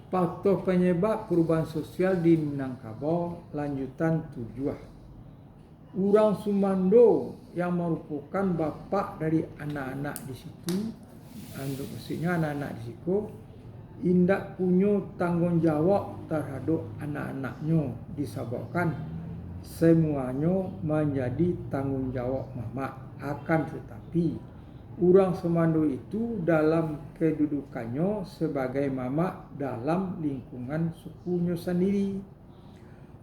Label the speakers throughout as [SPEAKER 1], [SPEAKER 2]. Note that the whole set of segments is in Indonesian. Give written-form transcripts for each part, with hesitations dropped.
[SPEAKER 1] Faktor penyebab perubahan sosial di Minangkabau lanjutan tujuh. Urang Sumando yang merupakan bapak dari anak-anak di situ, maksudnya anak-anak di situ, indak punya tanggung jawab terhadap anak-anaknya, disebabkan semuanya menjadi tanggung jawab mama. Akan tetapi urang Sumando itu dalam kedudukannya sebagai mama dalam lingkungan sukunya sendiri,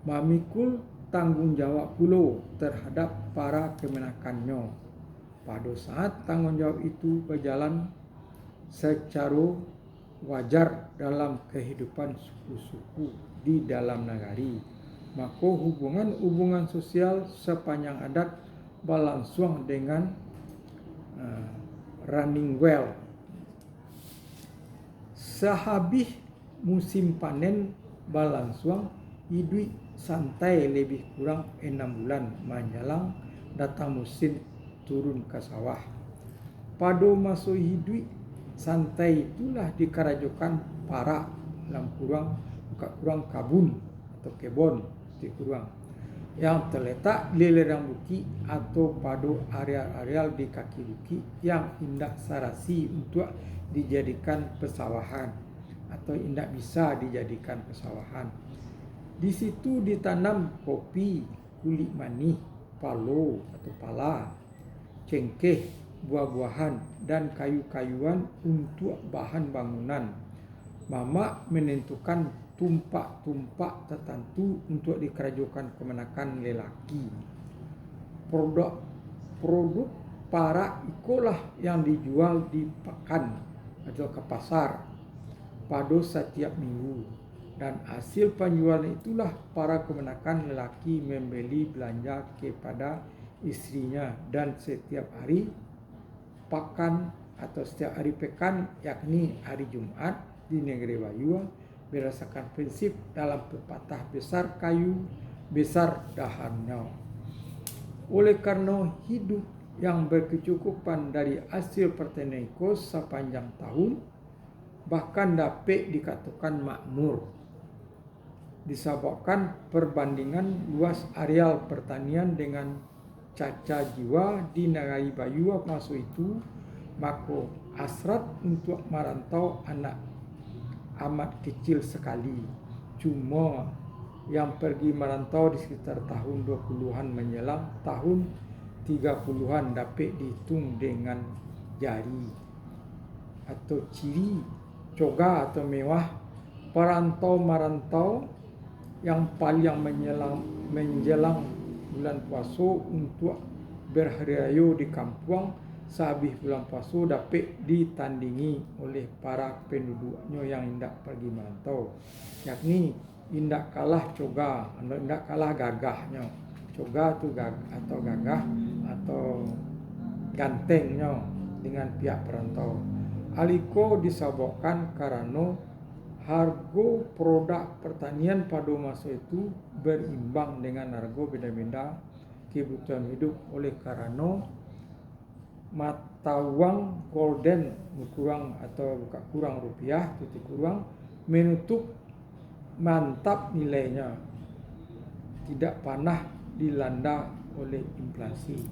[SPEAKER 1] memikul tanggung jawab pula terhadap para kemenakannya. Pada saat tanggung jawab itu berjalan secara wajar dalam kehidupan suku-suku di dalam negari, maka hubungan-hubungan sosial sepanjang adat berlangsung dengan running well. Sehabis musim panen berlangsung, hidup santai lebih kurang 6 bulan menjelang datang musim turun ke sawah. Pada masa hidup santai itulah dikerajokan para dalam kurang kabun atau kebon kurang yang terletak di lereng bukit atau pada areal-areal di kaki bukit yang indak sarasi untuk dijadikan pesawahan atau indak bisa dijadikan pesawahan. Di situ ditanam kopi, kulit manis, palo atau pala, cengkeh, buah-buahan dan kayu-kayuan untuk bahan bangunan. Mama menentukan tumpak-tumpak tertentu untuk dikerajokan kemenakan lelaki. Produk para ikolah yang dijual di pekan atau ke pasar pada setiap minggu. Dan hasil penjualan itulah para kemenakan lelaki membeli belanja kepada istrinya, dan setiap hari pekan atau setiap hari pekan, yakni hari Jumat di negeri Bayua, berdasarkan prinsip dalam pepatah besar kayu besar dahannya. Oleh karena hidup yang berkecukupan dari hasil pertanian itu sepanjang tahun, bahkan dapat dikatakan makmur, disebabkan perbandingan luas areal pertanian dengan caca jiwa di negeri Bayua masa itu, maka hasrat untuk merantau anak amat kecil sekali. Cuma yang pergi merantau di sekitar tahun 20-an menjelang tahun 30-an dapat dihitung dengan jari. Atau ciri coga atau mewah perantau-merantau yang paling menjelang bulan puasa untuk berhari-raya di kampung. Sehabis bulan puasa dapat ditandingi oleh para penduduknya yang hendak pergi merantau, yakni hendak kalah coga, hendak kalah gagahnya. Coga itu atau gagah atau gantengnya dengan pihak perantau. Aliko disebabkan karena harga produk pertanian pada masa itu berimbang dengan harga benda-benda kebutuhan hidup. Oleh karena mata uang golden kurang atau kurang rupiah kurang menutup mantap nilainya, tidak pernah dilanda oleh inflasi.